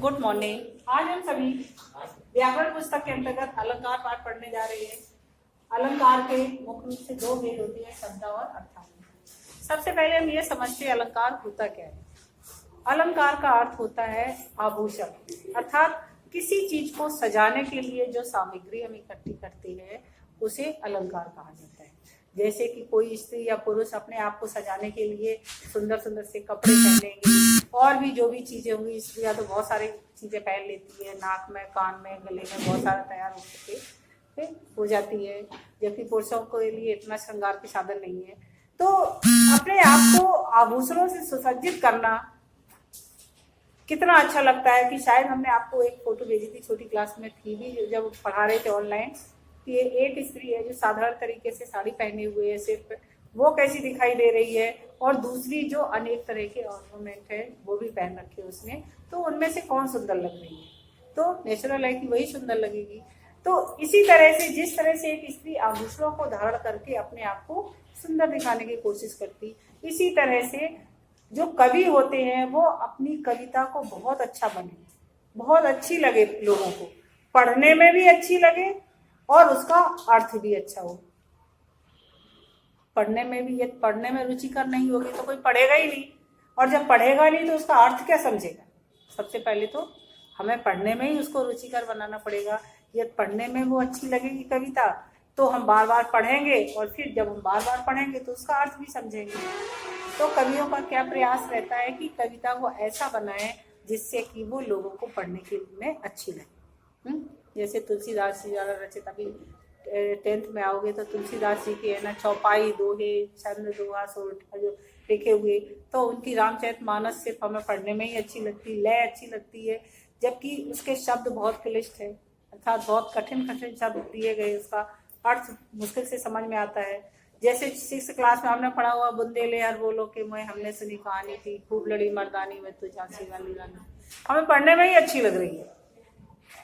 Good morning. आज हम सभी व्याकरण पुस्तक के अंतर्गत अलंकार पाठ पढ़ने जा रहे हैं। अलंकार के मुख्य रूप से दो भेद होते हैं, शब्द और अर्थांग। सबसे पहले हम ये समझते हैं अलंकार होता क्या है। अलंकार का अर्थ होता है आभूषण, अर्थात किसी चीज को सजाने के लिए जो सामग्री हम इकट्ठी करते हैं उसे अलंकार कहा जाता है। जैसे कि कोई स्त्री या पुरुष अपने आप को सजाने के लिए सुंदर सुंदर से कपड़े पहनेंगे और भी जो भी चीजें होंगी, स्त्रियां तो बहुत सारी चीजें पहन लेती है, नाक में, कान में, गले में बहुत सारा तैयार होकर हो जाती है, जबकि पुरुषों के लिए इतना श्रृंगार के साधन नहीं है। तो अपने आप को आभूषणों से सुसज्जित करना कितना अच्छा लगता है कि शायद हमने आपको एक फोटो भेजी थी, छोटी क्लास में थी भी जब पढ़ा रहे थे ऑनलाइन, कि ये एक स्त्री है जो साधारण तरीके से साड़ी पहने हुए है, सिर्फ वो कैसी दिखाई दे रही है, और दूसरी जो अनेक तरह के ऑर्नामेंट है वो भी पहन रखे है उसने, तो उनमें से कौन सुंदर लग रही है? तो नेचुरल है कि वही सुंदर लगेगी। तो इसी तरह से जिस तरह से एक स्त्री आभूषणों को धारण करके अपने आप को सुंदर दिखाने की कोशिश करती, इसी तरह से जो कवि होते हैं वो अपनी कविता को बहुत अच्छा बने, बहुत अच्छी लगे लोगों को, पढ़ने में भी अच्छी लगे और उसका अर्थ भी अच्छा हो। पढ़ने में भी, यदि पढ़ने में रुचिकर नहीं होगी तो कोई पढ़ेगा ही नहीं, और जब पढ़ेगा नहीं तो उसका अर्थ क्या समझेगा? सबसे पहले तो हमें पढ़ने में ही उसको रुचिकर बनाना पड़ेगा। यदि पढ़ने में वो अच्छी लगेगी कविता तो हम बार बार पढ़ेंगे, और फिर जब हम बार बार पढ़ेंगे तो उसका अर्थ भी समझेंगे। तो कवियों का क्या प्रयास रहता है कि कविता को ऐसा बनाए जिससे कि वो लोगों को पढ़ने के में अच्छी लगे। जैसे तुलसीदास जी द्वारा रचित, अभी 10th में आओगे तो तुलसीदास जी के है ना, चौपाई, दोहे, छंद, दोहा, सोरठा जो लिखे हुए, तो उनकी रामचरितमानस सिर्फ हमें पढ़ने में ही अच्छी लगती, लय अच्छी लगती है, जबकि उसके शब्द बहुत क्लिष्ट है, अर्थात बहुत कठिन कठिन शब्द दिए गए, उसका अर्थ मुश्किल से समझ में आता है। जैसे 6th क्लास में हमने पढ़ा हुआ, बुंदेले हर बोलो के मैं हमने सुनी कहानी थी, खूब लड़ी मर्दानी में तू झांसी वाली रानी, हमें पढ़ने में ही अच्छी लग रही है।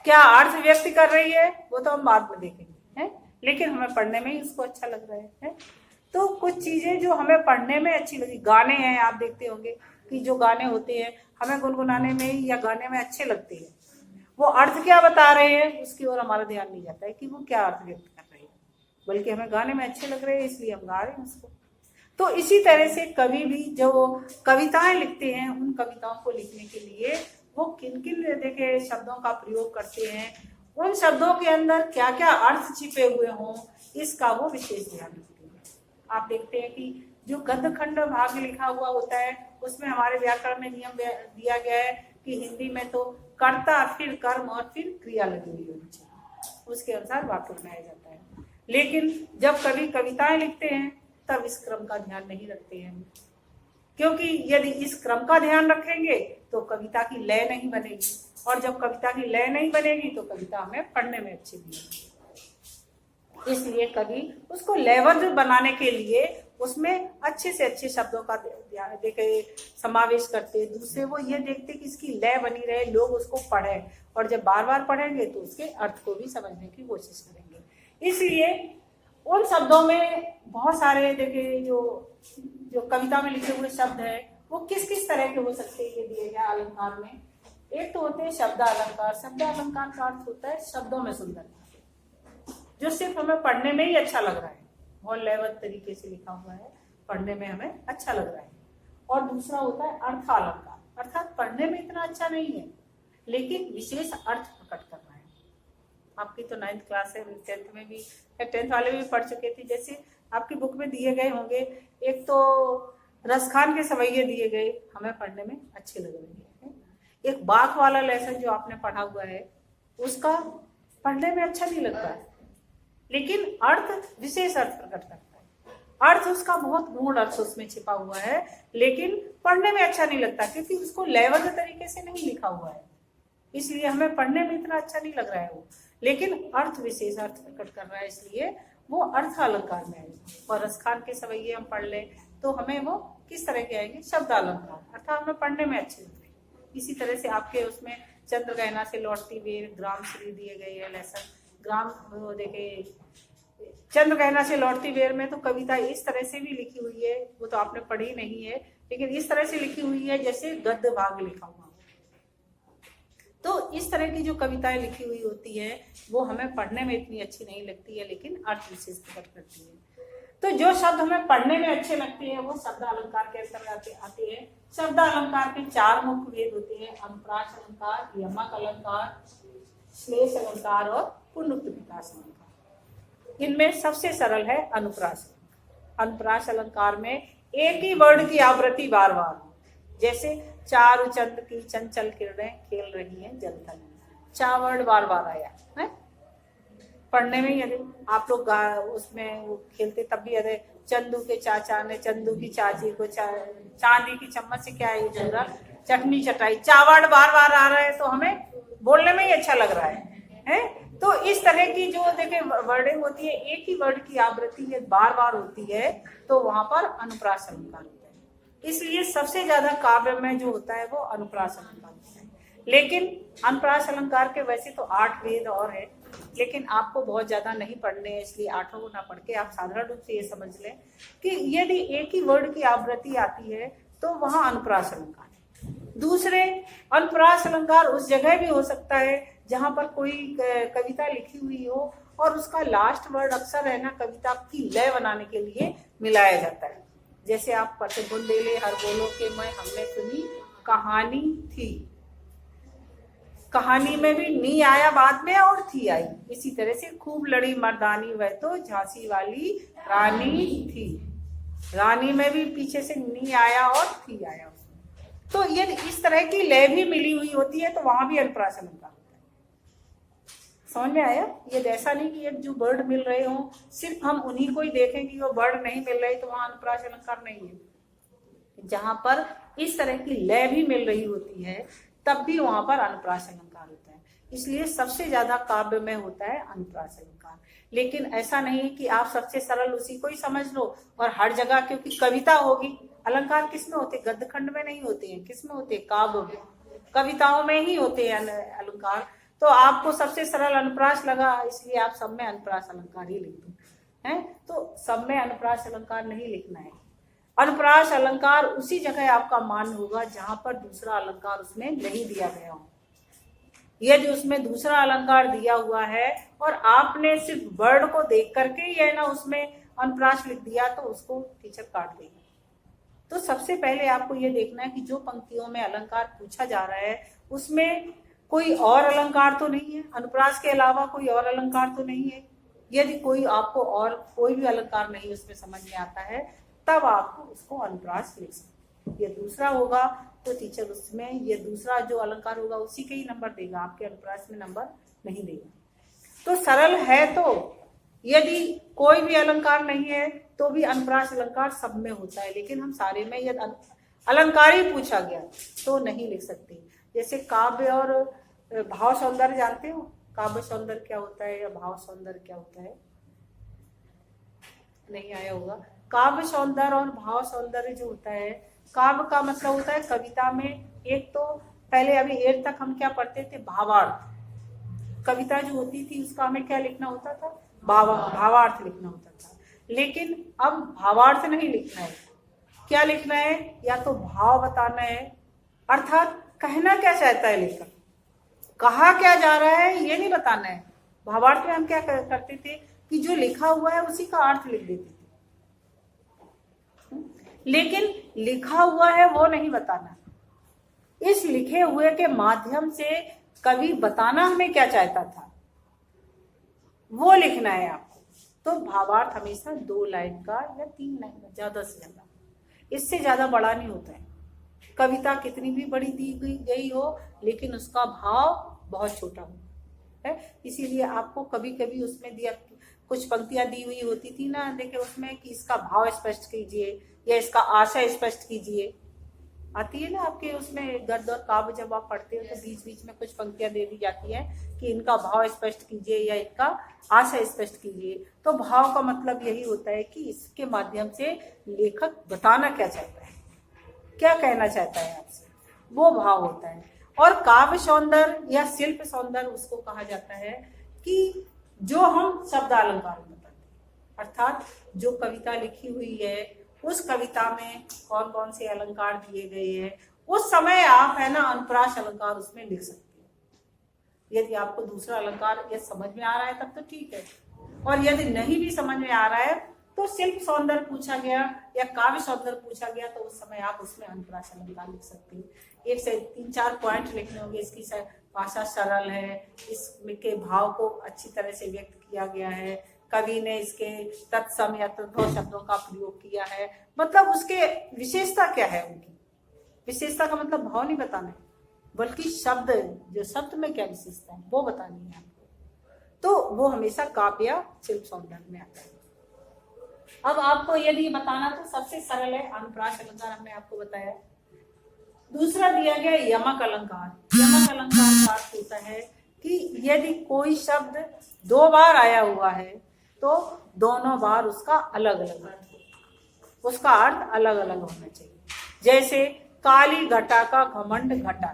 क्या अर्थ व्यक्त कर रही है वो तो हम बाद में देखेंगे, है, लेकिन हमें पढ़ने में ही उसको अच्छा लग रहा है। तो कुछ चीजें जो हमें पढ़ने में अच्छी लगी, गाने हैं, आप देखते होंगे कि जो गाने होते हैं हमें गुनगुनाने में या गाने में अच्छे लगते हैं, वो अर्थ क्या बता रहे हैं उसकी ओर हमारा ध्यान नहीं जाता है कि वो क्या अर्थ व्यक्त कर रहे हैं, बल्कि हमें गाने में अच्छे लग रहे हैं इसलिए हम गा रहे हैं उसको। तो इसी तरह से कवि भी जो कविताएं लिखते हैं, उन कविताओं को लिखने के लिए वो किन किन देखे शब्दों का प्रयोग करते हैं, उन शब्दों के अंदर क्या क्या अर्थ छिपे हुए हों, इसका वो विशेष ध्यान रखते हैं। आप देखते हैं कि जो गद्य खंड भाग लिखा हुआ होता है उसमें हमारे व्याकरण में नियम दिया गया है कि हिंदी में तो कर्ता, फिर कर्म और फिर क्रिया लगी हुई होनी चाहिए, उसके अनुसार वाक्य बनाया जाता है। लेकिन जब कवि कविताएं लिखते हैं तब इस क्रम का ध्यान नहीं रखते हैं, क्योंकि यदि इस क्रम का ध्यान रखेंगे तो कविता की लय नहीं बनेगी, और जब कविता की लय नहीं बनेगी तो कविता हमें पढ़ने में अच्छी नहीं लगेगी। इसलिए कवि उसको लयबद्ध बनाने के लिए उसमें अच्छे से अच्छे शब्दों का देखे समावेश करते। दूसरे वो ये देखते कि इसकी लय बनी रहे, लोग उसको पढ़ें, और जब बार बार पढ़ेंगे तो उसके अर्थ को भी समझने की कोशिश करेंगे। इसलिए उन शब्दों में बहुत सारे देखिए जो कविता में लिखे हुए शब्द है वो किस किस तरह के हो सकते हैं, ये दिए गए अलंकार में। एक तो होते हैं शब्द अलंकार। शब्द अलंकार का अर्थ होता है शब्दों में सुंदरता, जो सिर्फ हमें पढ़ने में ही अच्छा लग रहा है, बहुत लयबद्ध तरीके से लिखा हुआ है, पढ़ने में हमें अच्छा लग रहा है। और दूसरा होता है अर्थ अलंकार, अर्थात पढ़ने में इतना अच्छा नहीं है लेकिन विशेष अर्थ प्रकट कर रहा है। आपकी तो 9th क्लास है, 10th में भी, 10th वाले भी पढ़ चुके थे। जैसे आपकी बुक में दिए गए होंगे, एक तो रसखान के सवैये दिए गए, हमें पढ़ने में अच्छे लग रहे हैं। एक बाघ वाला लेसन जो आपने पढ़ा हुआ है उसका पढ़ने में अच्छा नहीं लगता है, लेकिन अर्थ विशेष अर्थ प्रकट करता है। अर्थ उसका बहुत गूढ़ अर्थ उसमें छिपा हुआ है, लेकिन पढ़ने में अच्छा नहीं लगता क्योंकि उसको लयबद्ध तरीके से नहीं लिखा हुआ है, इसलिए हमें पढ़ने में इतना अच्छा नहीं लग रहा है वो, लेकिन अर्थ विशेष अर्थ प्रकट कर रहा है, इसलिए वो अर्थ अलंकार में आएगा। और रसखान के सवैये हम पढ़ लें तो हमें वो किस तरह के आएंगे? शब्द अलंकार, अर्थात हमें पढ़ने में अच्छे लगेंगे। इसी तरह से आपके उसमें चंद्र गहना से लौटती बेर, ग्राम श्री दिए गए है लेसन। ग्राम देखे चंद्र गहना से लौटती बेर में तो कविता इस तरह से भी लिखी हुई है, वो तो आपने पढ़ी नहीं है, लेकिन इस तरह से लिखी हुई है जैसे गद्य भाग लिखा हुआ। इस तरह की जो कविताएं लिखी हुई होती है वो हमें पढ़ने में इतनी अच्छी नहीं लगती है, लेकिन अर्थ विशेष प्रकट करती है। तो जो शब्द हमें पढ़ने में अच्छे लगते हैं वो शब्द अलंकार के अंतर्गत आते हैं। शब्द अलंकार के 4 मुख्य भेद होते हैं: अनुप्रास अलंकार, यमक अलंकार, श्लेष अलंकार और पुनरुक्त विकास अलंकार। इनमें सबसे सरल है अनुप्रास अलंकार। अनुप्रास अलंकार में एक ही वर्ड की आवृत्ति बार बार, जैसे चारु चंद की चंचल किरणें खेल रही हैं जलथल में, 4 वर्ड बार बार आया है। पढ़ने में यदि आप लोग उसमें वो खेलते तब भी यदि चंदू के चाचा ने चंदू की चाची को चांदी की चम्मच से क्या यूज हो रहा, चटनी चटाई, 4 वर्ड बार बार आ रहा है तो हमें बोलने में ही अच्छा लग रहा है? तो इस तरह की जो देखिए वर्डिंग होती है, एक ही वर्ड की आवृत्ति बार बार होती है, तो वहां पर अनुप्रास अलंकार होता है। इसलिए सबसे ज्यादा काव्य में जो होता है वो अनुप्रास अलंकार होता है। लेकिन अनुप्रास अलंकार के वैसे तो 8 भेद और है, लेकिन आपको बहुत ज्यादा नहीं पढ़ने हैं, इसलिए 8 को ना पढ़ के आप साधारण रूप से ये समझ लें कि यदि एक ही वर्ड की आवृत्ति आती है तो वहां अनुप्रास अलंकार है। दूसरे, अनुप्रास अलंकार उस जगह भी हो सकता है जहां पर कोई कविता लिखी हुई हो और उसका लास्ट वर्ड अक्सर है ना कविता की लय बनाने के लिए मिलाया जाता है। जैसे आप पढ़ते बुंदेले हर बोलो के मैं हमने सुनी कहानी थी, कहानी में भी नी आया बाद में और थी आई। इसी तरह से खूब लड़ी मर्दानी वह तो झांसी वाली रानी थी, रानी में भी पीछे से नी आया और थी आया उसमें। तो ये इस तरह की लय भी मिली हुई होती है, तो वहां भी अनुप्रास अलंकार होता है। समझ में आया? ये ऐसा नहीं कि एक जो वर्ड मिल रहे हो सिर्फ हम उन्हीं को ही देखें कि वो वर्ड नहीं मिल रहे तो वहां अनुप्रास अलंकार नहीं है। जहां पर इस तरह की लय भी मिल रही होती है तब भी वहां पर अनुप्रास अलंकार होता है। इसलिए सबसे ज्यादा काव्य में होता है अनुप्रास अलंकार। लेकिन ऐसा नहीं कि आप सबसे सरल उसी को ही समझ लो और हर जगह, क्योंकि कविता होगी, अलंकार किसमें होते? गद्य खंड में नहीं होते हैं। किसमें होते हैं? काव्य में, कविताओं में ही होते हैं अलंकार। तो आपको सबसे सरल अनुप्रास लगा, इसलिए आप सब में अनुप्रास अलंकार ही लिख दो है। तो सब में अनुप्रास अलंकार नहीं लिखना है। अनुप्रास अलंकार उसी जगह आपका मान होगा जहां पर दूसरा अलंकार उसमें नहीं दिया गया हो। यदि उसमें दूसरा अलंकार दिया हुआ है और आपने सिर्फ वर्ड को देख करके ही है ना उसमें अनुप्रास लिख दिया तो उसको टीचर काट देगा। तो सबसे पहले आपको ये देखना है कि जो पंक्तियों में अलंकार पूछा जा रहा है उसमें कोई और अलंकार तो नहीं है, अनुप्रास के अलावा कोई और अलंकार तो नहीं है। यदि कोई आपको और कोई भी अलंकार नहीं उसमें समझ में आता है तब आप उसको अनुप्रास लिख सकते। ये दूसरा होगा तो टीचर उसमें ये दूसरा जो अलंकार होगा उसी के ही नंबर देगा, आपके अनुप्रास में नंबर नहीं देगा। तो सरल है तो यदि कोई भी अलंकार नहीं है तो भी अनुप्रास अलंकार सब में होता है, लेकिन हम सारे में यदि अलंकार ही पूछा गया तो नहीं लिख सकते। जैसे काव्य और भाव सौंदर्य जानते हो? काव्य सौंदर्य क्या होता है या भाव सौंदर्य क्या होता है? नहीं आया होगा। काव्य सौंदर्य और भाव सौंदर्य जो होता है, काव्य का मतलब होता है कविता में एक तो पहले अभी 8 तक हम क्या पढ़ते थे? भावार्थ। कविता जो होती थी उसका हमें क्या लिखना होता था? भावार्थ लिखना होता था। लेकिन अब भावार्थ नहीं लिखना है, क्या लिखना है? या तो भाव बताना है, अर्थात कहना क्या चाहता है लेखक, कहा क्या जा रहा है ये नहीं बताना है। भावार्थ में हम क्या करते थे कि जो लिखा हुआ है उसी का अर्थ लिख देते थे, लेकिन लिखा हुआ है वो नहीं बताना। इस लिखे हुए के माध्यम से कवि बताना हमें क्या चाहता था वो लिखना है आपको। तो भावार्थ हमेशा 2 लाइन का या 3 लाइन का, ज्यादा से ज्यादा, इससे ज्यादा बड़ा नहीं होता है। कविता कितनी भी बड़ी दी गई हो लेकिन उसका भाव बहुत छोटा हो है। इसीलिए आपको कभी कभी उसमें दिया कुछ पंक्तियां दी हुई होती थी ना, देखिए उसमें कि इसका भाव स्पष्ट कीजिए या इसका आशय स्पष्ट कीजिए, आती है ना आपके उसमें गद्य और काव्य जब आप पढ़ते हो तो बीच बीच में कुछ पंक्तियां दे दी जाती है कि इनका भाव स्पष्ट कीजिए या इनका आशय स्पष्ट कीजिए। तो भाव का मतलब यही होता है कि इसके माध्यम से लेखक बताना क्या चाहता है, क्या कहना चाहता है आपसे, वो भाव होता है। और काव्य सौंदर्य या शिल्प सौंदर्य उसको कहा जाता है कि जो हम शब्द अलंकार में बताते हैं, अर्थात जो कविता लिखी हुई है उस कविता में कौन कौन से अलंकार दिए गए हैं, उस समय आप है ना अनुप्रास अलंकार उसमें लिख सकते हैं। यदि आपको दूसरा अलंकार ये समझ में आ रहा है तब तो ठीक है, और यदि नहीं भी समझ में आ रहा है तो शिल्प सौंदर्य पूछा गया या काव्य सौंदर्य पूछा गया तो उस समय आप उसमें अनुप्रास अलंकार लिख सकते हैं। 1 से 3-4 पॉइंट लिखने होंगे। इसकी भाषा सरल है, इसके भाव को अच्छी तरह से व्यक्त किया गया है, कवि ने इसके तत्सम या तद्भव शब्दों का प्रयोग किया है, मतलब उसके विशेषता क्या है। उनकी विशेषता का मतलब भाव नहीं बताना है, बल्कि शब्द, जो शब्द में क्या विशेषता है वो बतानी है आपको, तो वो हमेशा काव्य या शिल्प सौंदर्य में आता है। अब आपको यदि बताना तो सबसे सरल है अनुप्रास अलंकार, हमने आपको बताया। दूसरा दिया गया यमक अलंकार। यमक अलंकार का अर्थ होता है कि यदि कोई शब्द 2 बार आया हुआ है तो दोनों बार उसका अलग अलग अर्थ हो, उसका अर्थ अलग अलग होना चाहिए। जैसे काली घटा का घमंड घटा,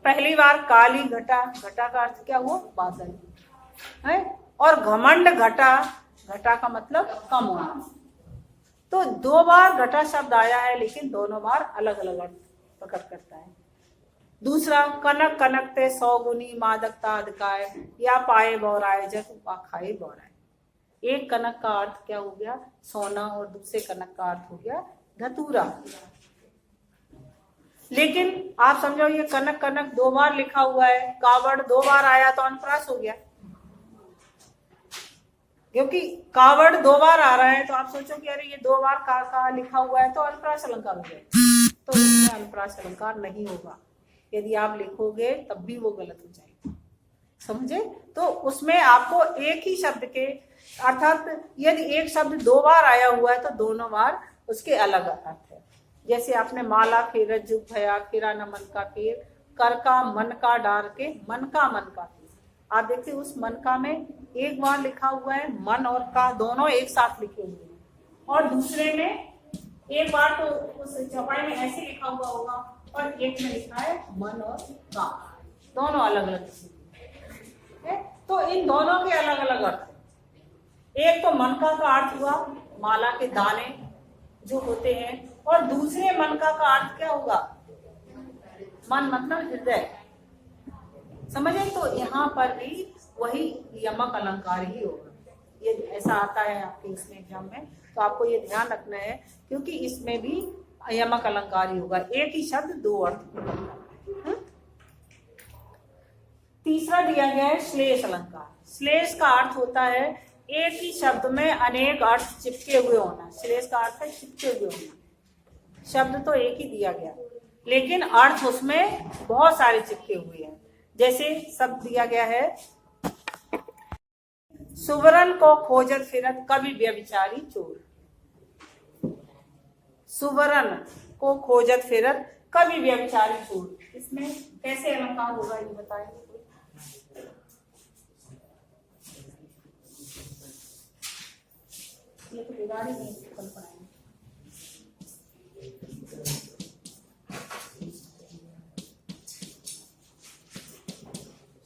पहली बार काली घटा, घटा का अर्थ क्या हुआ, बादल है, और घमंड घटा, घटा का मतलब कम होना। तो 2 बार घटा शब्द आया है लेकिन दोनों बार अलग अलग अर्थ प्रकट करता है। दूसरा कनक कनकते 100 गुनी मादकता अधिकाय, या पाए बौराए जग वा खाए बौराए। एक कनक का अर्थ क्या हो गया, सोना, और दूसरे कनक का अर्थ हो गया धतूरा। लेकिन आप समझो ये कनक कनक 2 बार लिखा हुआ है, कावड़ 2 बार आया तो अनुप्रास हो गया, क्योंकि कावड़ 2 बार आ रहा है तो आप सोचो कि अरे ये 2 बार का लिखा हुआ है तो अनुप्रास अलंकार हो गया, तो इसमें अनुप्रास अलंकार नहीं होगा। यदि आप लिखोगे तब भी वो गलत हो जाएगा, समझे। तो उसमें आपको एक ही शब्द के, अर्थात यदि एक शब्द 2 बार आया हुआ है तो दोनों बार उसके अलग अर्थ है। जैसे आपने माला फेर जुग भया, फेरा न मन का फेर, कर का मन का डार के, मन का फेर। आप देखते उस मन का में एक बार लिखा हुआ है मन और का दोनों एक साथ लिखे हुए हैं, और दूसरे में एक बार तो उस चौपाई में ऐसे लिखा हुआ होगा और एक में लिखा है मन और का, दोनों अलग अलग है। तो इन दोनों के अलग अलग अर्थ। एक तो मन का अर्थ हुआ माला के दाने जो होते हैं, और दूसरे मन का अर्थ क्या होगा, मन मतलब हृदय, समझे। तो यहाँ पर भी वही यमक अलंकार ही होगा। ये ऐसा आता है आपके इसमें एग्जाम में, तो आपको ये ध्यान रखना है, क्योंकि इसमें भी यमक अलंकार ही होगा, एक ही शब्द 2 अर्थ। तीसरा दिया गया है श्लेष अलंकार। श्लेष का अर्थ होता है एक ही शब्द में अनेक अर्थ चिपके हुए होना। श्लेष का अर्थ है चिपके हुए होना। शब्द तो एक ही दिया गया लेकिन अर्थ उसमें बहुत सारे चिपके हुए हैं। जैसे शब्द दिया गया है सुवरन को खोजत फिरत कवि व्यभिचारी चोर। सुवरन को खोजत फिरत कवि व्यभिचारी चोर, इसमें कैसे अलंकार होगा ये बताएंगे। ये तो बिगाड़ी नहीं कल्पना है।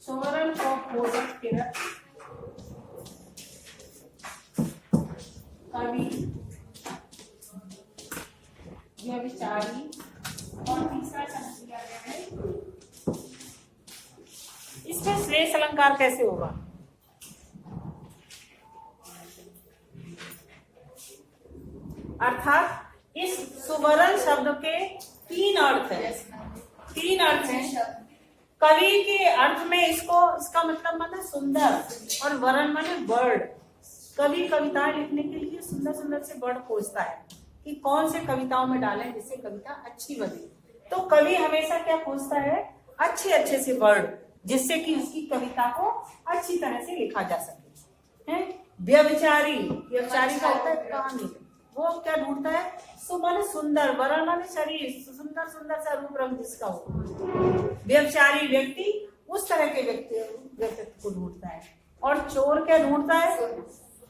सुवरन को खोजत फिरत कवि व्यभिचारी, और तीसरा शब्द दिया गया है। इसमें श्लेष अलंकार कैसे होगा, अर्थात इस सुवर्ण शब्द के 3 अर्थ हैं। 3 अर्थ हैं। कवि के अर्थ में इसका मतलब माना सुंदर, और वर्ण माने बर्ड। कवि कविताएं लिखने के लिए सुंदर सुंदर से वर्ड खोजता है कि कौन से कविताओं में डालें जिससे कविता अच्छी बने। तो कवि हमेशा क्या खोजता है, अच्छे अच्छे से वर्ड, जिससे कि उसकी कविता को अच्छी तरह से लिखा जा सके। है व्यभिचारी, व्यभिचारी का होता है कहानी, वो क्या ढूंढता है, माने सुंदर, वर्ण माने शरीर, सुंदर सुंदर सा रूप रंग जिसका हो। व्यभिचारी व्यक्ति उस तरह के व्यक्तित्व को ढूंढता है। और चोर क्या ढूंढता है,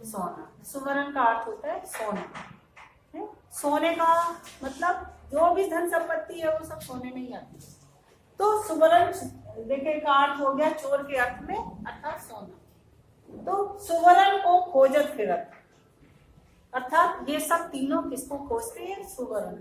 सोना। सुवर्ण का अर्थ होता है सोना। है? सोने का मतलब जो भी धन संपत्ति है वो सब सोने में ही आती है। तो सुवर्ण देखे का अर्थ हो गया चोर के अर्थ में, अर्थात सोना। तो सुवर्ण को खोजत फिरत, अर्थात ये सब तीनों किसको खोजते हैं, सुवर्ण।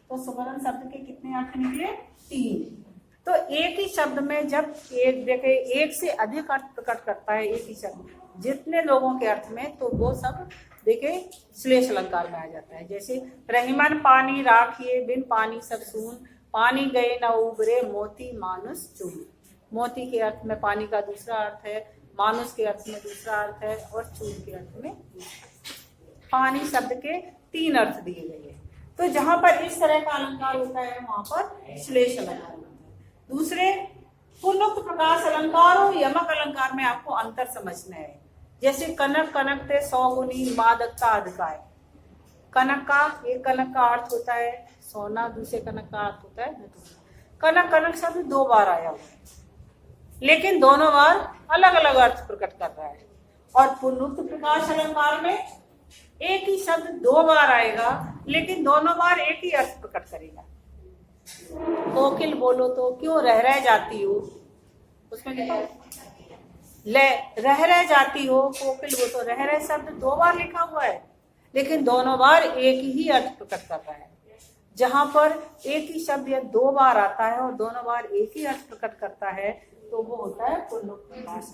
तो सुवर्ण शब्द के कितने अर्थ निकले, 3। तो एक ही शब्द में जब एक देखिए एक से अधिक अर्थ प्रकट करता है एक ही शब्द जितने लोगों के अर्थ में, तो वो सब देखिए श्लेष अलंकार में आ जाता है। जैसे रहीमन पानी राखिए बिन पानी सब सून, पानी गए न उबरे मोती मानुस चून। मोती के अर्थ में पानी का दूसरा अर्थ है, मानुस के अर्थ में दूसरा अर्थ है, और चून के अर्थ में पानी शब्द के 3 अर्थ दिए गए हैं। तो जहां पर इस तरह का अलंकार होता है वहां पर श्लेष अलंकार होता है। दूसरे पुनरुक्त प्रकाश अलंकार और यमक अलंकार में आपको अंतर समझना है। जैसे कनक कनक ते 100 गुनी मादकता अधिकाय। कनक का एक कनक का अर्थ होता है सोना, दूसरे कनक का अर्थ होता है कनक। कनक शब्द 2 बार आया हुआ है, लेकिन दोनों बार अलग अलग अर्थ प्रकट कर रहा है। और पुनरुक्त प्रकाश अलंकार में एक ही शब्द 2 बार आएगा, लेकिन दोनों बार एक ही अर्थ प्रकट करेगा। कोकिल बोलो तो क्यों रह जाती हो, उसमें लिखा है रह जाती हो कोकिल वो तो रह शब्द 2 बार लिखा हुआ है, लेकिन दोनों बार एक ही अर्थ प्रकट कर रहा है। जहां पर एक ही शब्द या 2 बार आता है और दोनों बार एक ही अर्थ प्रकट करता है, तो वो होता है पुनरुक्त प्रकाश।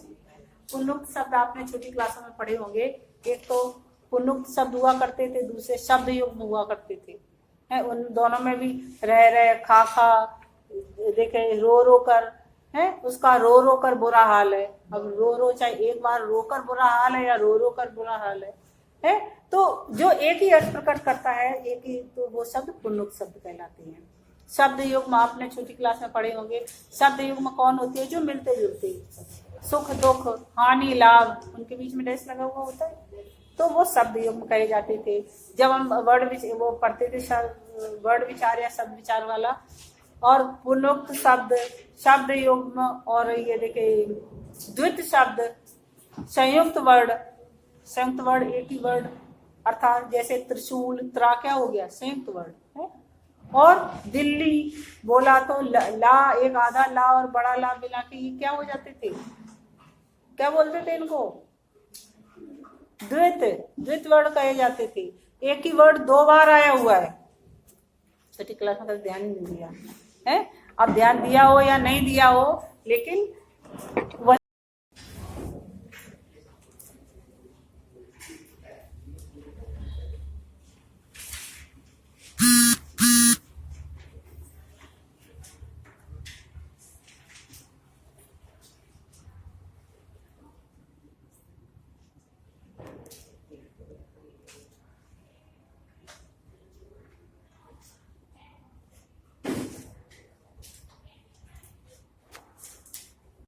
पुनरुक्त शब्द आपने छोटी क्लासों में पढ़े होंगे। एक तो पुनरुक्त शब्द हुआ करते थे, दूसरे शब्द युग्म हुआ करते थे। है उन दोनों में भी रह खा खा देखे रो कर है, उसका रो कर बुरा हाल है। अब रो चाहे एक बार रोकर बुरा हाल है या रो कर बुरा हाल है, तो जो एक ही अर्थ प्रकट करता है एक ही, तो वो शब्द पुनरुक्त शब्द कहलाते हैं। शब्द युग्म आपने छोटी क्लास में पढ़े होंगे। शब्द युग्म कौन होती है? जो मिलते जुलते, सुख दुख हानि लाभ उनके बीच में डैश लगा हुआ होता है, तो वो शब्द युग्म कहे जाते थे। जब हम वो पढ़ते थे वर्ड विचार या शब्द विचार वाला, और पुनरुक्त शब्द शब्द युग्म और ये देखे द्वित शब्द संयुक्त वर्ड एक ही वर्ड, अर्थात जैसे त्रिशूल त्रा क्या हो गया संयुक्त वर्ड है। और दिल्ली बोला तो ला एक आधा ला और बड़ा ला मिला के ये क्या हो जाते थे, क्या बोलते थे इनको? द्वित वर्ड कहे जाते थे। एक ही वर्ड 2 बार आया हुआ है। छोटी क्लास में कभी ध्यान नहीं दिया है। अब ध्यान दिया हो या नहीं दिया हो, लेकिन